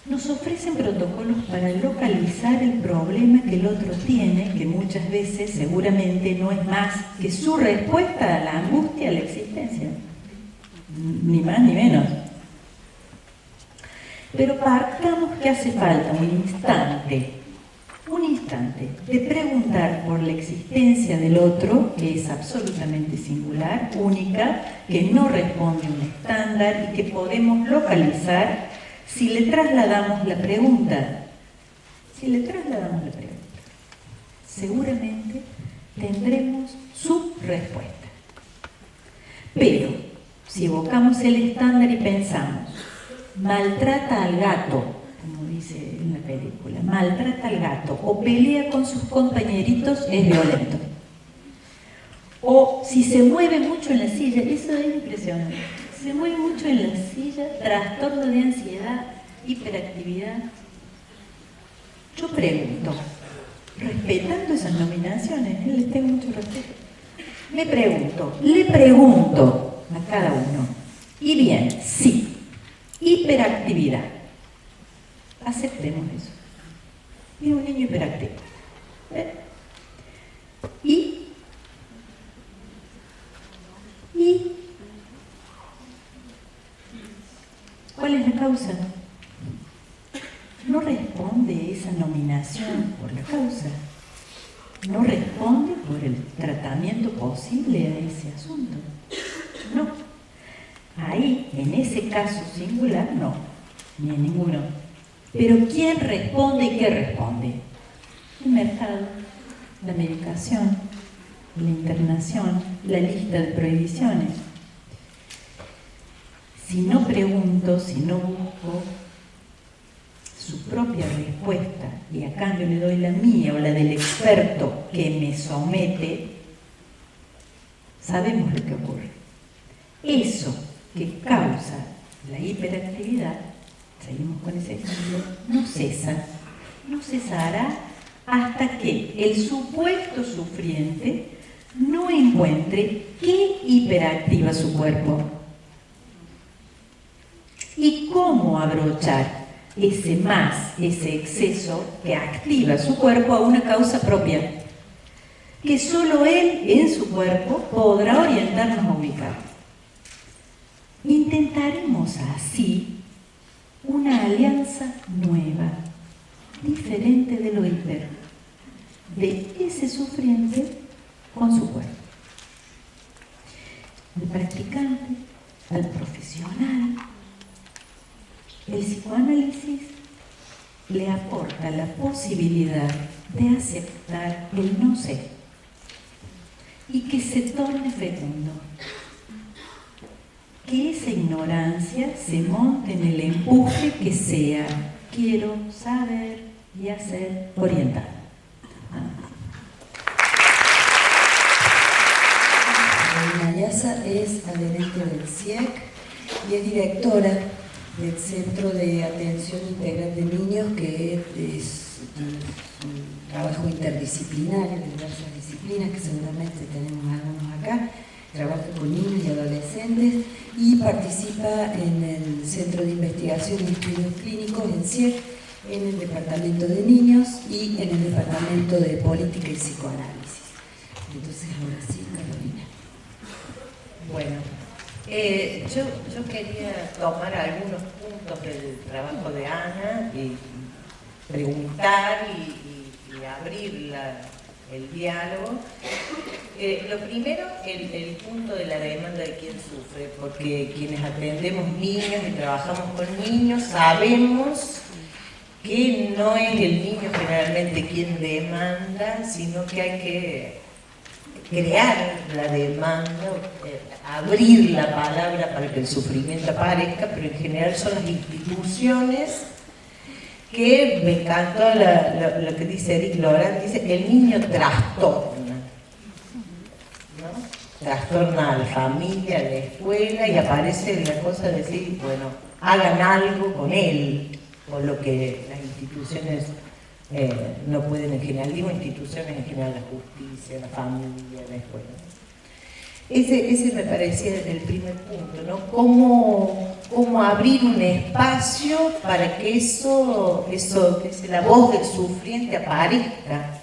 nos ofrecen protocolos para localizar el problema que el otro tiene, que muchas veces seguramente no es más que su respuesta a la angustia, a la existencia. Ni más ni menos. Pero partamos que hace falta un instante de preguntar por la existencia del otro, que es absolutamente singular, única, que no responde a un estándar y que podemos localizar si le trasladamos la pregunta. Seguramente tendremos su respuesta. Pero si evocamos el estándar y pensamos, maltrata al gato, como dice en la película, maltrata al gato o pelea con sus compañeritos, es violento. O si se mueve mucho en la silla, eso es impresionante, se mueve mucho en la silla, trastorno de ansiedad, hiperactividad. Yo pregunto, respetando esas nominaciones, les tengo mucho respeto, le pregunto a cada uno, y bien, sí, hiperactividad, aceptemos eso. Es un niño hiperactivo. ¿Y cuál es la causa? No responde esa nominación por la causa. No responde por el tratamiento posible a ese asunto. No. Ahí, en ese caso singular, no. Ni en ninguno. Pero ¿quién responde y qué responde? El mercado, la medicación, la internación, la lista de prohibiciones. Si no pregunto, si no busco su propia respuesta y a cambio le doy la mía o la del experto que me somete, sabemos lo que ocurre. Eso que causa la hiperactividad, seguimos con ese ejemplo, no cesará hasta que el supuesto sufriente no encuentre qué hiperactiva su cuerpo y cómo abrochar ese exceso que activa su cuerpo a una causa propia, que solo él en su cuerpo podrá orientarnos a ubicar. Intentaremos así una alianza nueva, diferente de lo hiper, de ese sufriente con su cuerpo. Al practicante, al profesional, el psicoanálisis le aporta la posibilidad de aceptar el no sé y que se torne fecundo. Que esa ignorancia se monte en el empuje que sea quiero saber y hacer orientado. Nayasa es adherente del CIEC y es directora del Centro de Atención Integral de Niños, que es un trabajo interdisciplinario de diversas disciplinas, que seguramente tenemos algunos acá. Trabaja con niños y adolescentes y participa en el Centro de Investigación y Estudios Clínicos, en CIEC, en el Departamento de Niños y en el Departamento de Política y Psicoanálisis. Entonces, ahora sí, Carolina. Bueno, yo quería tomar algunos puntos del trabajo de Ana y preguntar y abrir el diálogo. Lo primero, el punto de la demanda de quién sufre, porque quienes atendemos niños y trabajamos con niños sabemos que no es el niño generalmente quien demanda, sino que hay que crear la demanda, abrir la palabra para que el sufrimiento aparezca, pero en general son las instituciones que, me encantó lo que dice Eric Laurent, dice el niño trastorna, ¿no? Trastorna a la familia, a la escuela, y aparece la cosa de decir, bueno, hagan algo con él, con lo que las instituciones no pueden en general, digo instituciones en general, la justicia, la familia, la escuela. Ese me parecía el primer punto, ¿no? Cómo abrir un espacio para que eso que la voz del sufriente aparezca,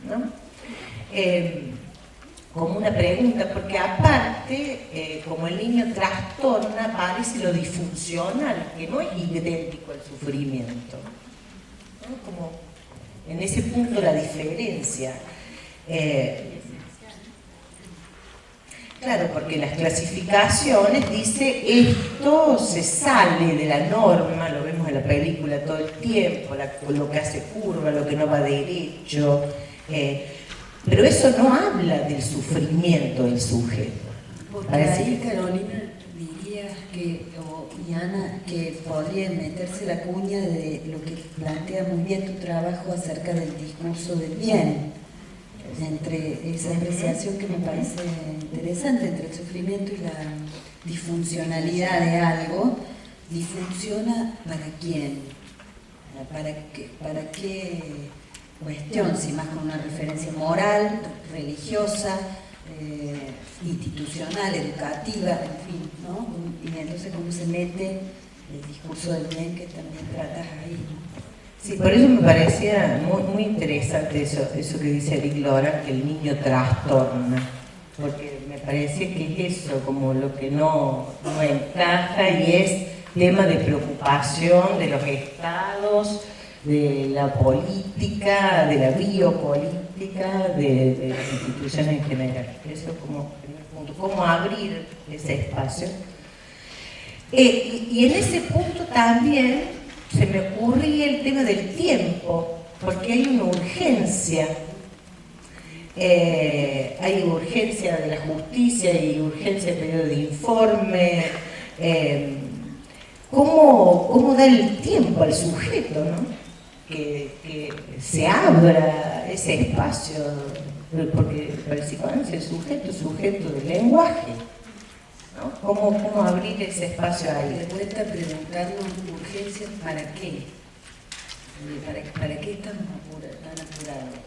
¿no? Como una pregunta, porque aparte, como el niño trastorna, aparece lo disfuncional, que no es idéntico al sufrimiento, ¿no? Como en ese punto la diferencia. Claro, porque las clasificaciones dice esto se sale de la norma, lo vemos en la película todo el tiempo, lo que hace curva, lo que no va derecho, pero eso no habla del sufrimiento del sujeto. Porque ahí, Carolina, dirías que, y Ana, que podría meterse la cuña de lo que plantea muy bien tu trabajo acerca del discurso del bien, entre esa apreciación que me parece interesante entre el sufrimiento y la disfuncionalidad de algo. ¿Disfunciona para quién? ¿Para qué cuestión? Si más con una referencia moral, religiosa, institucional, educativa, en fin, ¿no? Y entonces cómo se mete el discurso del bien que también tratas ahí, ¿no? Sí, por eso me parecía muy interesante eso que dice Eric Lora, que el niño trastorna, porque me parecía que es eso, como lo que no encaja y es tema de preocupación de los estados, de la política, de la biopolítica, de las instituciones en general. Eso es como primer punto, cómo abrir ese espacio. Y en ese punto también se me ocurría el tema del tiempo, porque hay una urgencia. Hay urgencia de la justicia y urgencia del periodo de informe. ¿Cómo dar el tiempo al sujeto, ¿no? Que se abra ese espacio, porque para el psicoanálisis el sujeto es sujeto del lenguaje, ¿no? ¿Cómo abrir ese espacio ahí? De vuelta a preguntarnos urgencias, ¿para qué? ¿Para qué estamos tan apurados?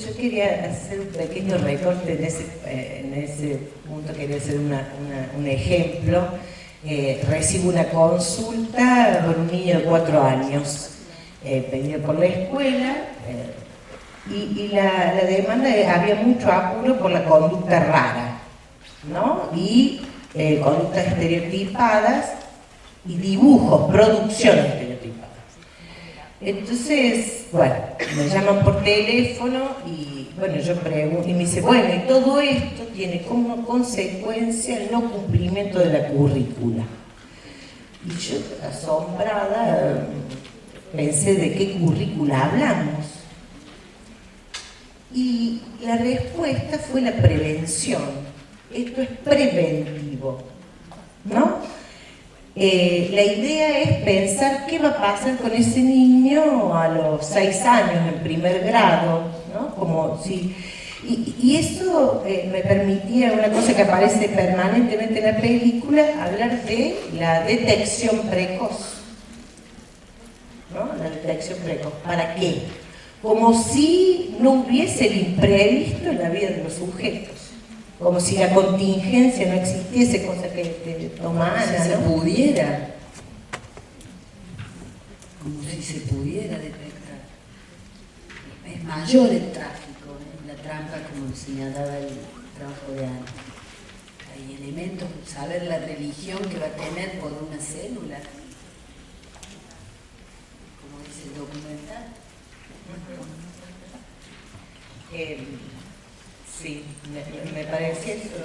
Yo quería hacer un pequeño recorte en ese punto, quería hacer un ejemplo. Recibo una consulta por un niño de 4 años, pedida por la escuela, y la demanda había mucho apuro por la conducta rara, ¿no? Y conductas estereotipadas y dibujos, producciones estereotipadas. Entonces, bueno, me llaman por teléfono y bueno, yo pregunto y me dice, bueno, y todo esto tiene como consecuencia el no cumplimiento de la currícula. Y yo, asombrada, pensé de qué currícula hablamos. Y la respuesta fue la prevención. Esto es preventivo, ¿no? La idea es pensar qué va a pasar con ese niño a los 6 años en primer grado, ¿no? Como si, y eso me permitía una cosa que aparece permanentemente en la película, hablar de la detección precoz, ¿no? La detección precoz. ¿Para qué? Como si no hubiese el imprevisto en la vida de los sujetos. Como si la contingencia no existiese, cosa que te toma Ana, ¿no? Si se pudiera, como si se pudiera detectar. Es mayor el tráfico, la trampa, como señalaba el trabajo de Ana. Hay elementos, saber la religión que va a tener por una célula, como dice el documental. Sí, me parece eso.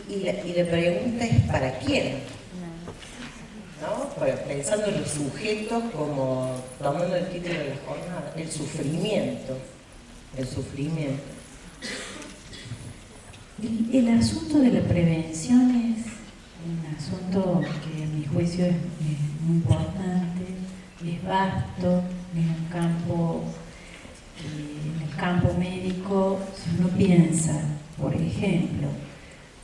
Y la pregunta es ¿para quién? ¿No? Pensando en los sujetos como, tomando el título de la jornada, el sufrimiento. El sufrimiento. El asunto de la prevención es un asunto que a mi juicio es muy importante, es vasto. En el campo médico, si uno piensa, por ejemplo,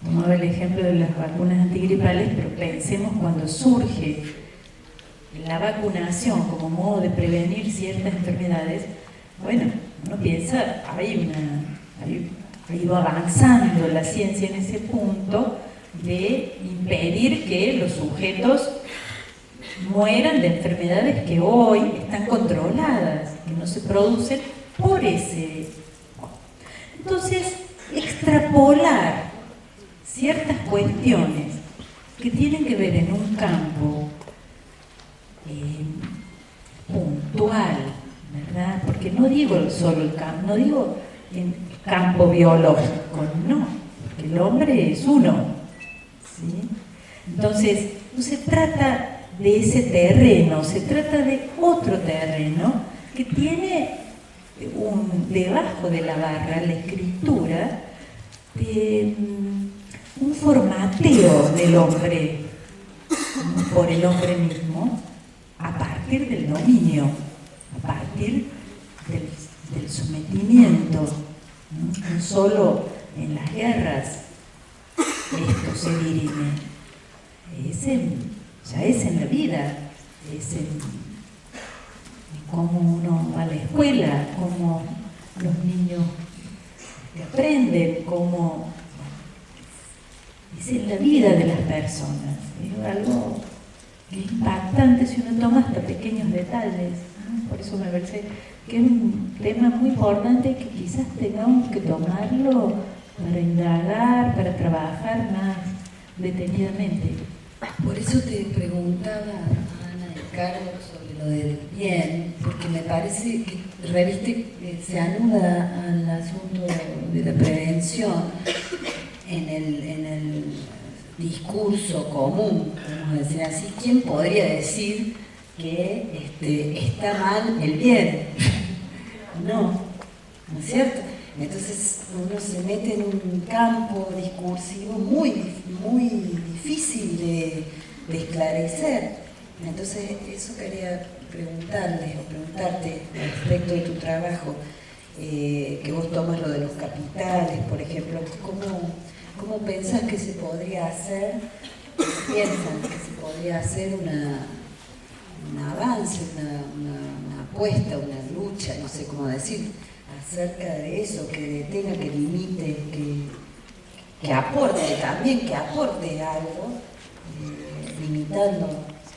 vamos a ver el ejemplo de las vacunas antigripales, pero pensemos cuando surge la vacunación como modo de prevenir ciertas enfermedades, bueno, uno piensa, ha ido avanzando la ciencia en ese punto de impedir que los sujetos mueran de enfermedades que hoy están controladas, que no se producen por ese. Entonces, extrapolar ciertas cuestiones que tienen que ver en un campo puntual, ¿verdad? Porque no digo solo el campo, no digo en campo biológico, no, porque el hombre es uno, ¿sí? Entonces, no se trata de ese terreno, se trata de otro terreno que tiene debajo de la barra, la escritura, de un formateo del hombre por el hombre mismo a partir del dominio, a partir del sometimiento, ¿no? No solo en las guerras esto se dirime, ya es en la vida, es en cómo uno va a la escuela, cómo los niños aprenden, cómo es en la vida de las personas. Es algo que es impactante si uno toma hasta pequeños detalles, ¿no? Por eso me parece que es un tema muy importante que quizás tengamos que tomarlo para indagar, para trabajar más detenidamente. Por eso te preguntaba, Ana y Carlos, sobre lo del bien, porque me parece que reviste, se anuda al asunto de la prevención en el discurso común, vamos a decir así. ¿Quién podría decir que está mal el bien? No, ¿no es cierto? Entonces uno se mete en un campo discursivo muy difícil de esclarecer. Entonces eso quería preguntarte respecto de tu trabajo, que vos tomas lo de los capitales, por ejemplo. ¿Cómo pensás que se podría hacer, piensan que se podría hacer un avance, una apuesta, una lucha, no sé cómo decir, acerca de eso, que detenga, que limite, que aporte también, que aporte algo, limitando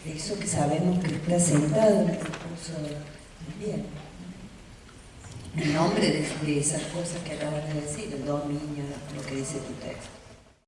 eso que sabemos que está sentado en el discurso del bien, en nombre de esas cosas que acabas de decir, el dominio, lo que dice tu texto?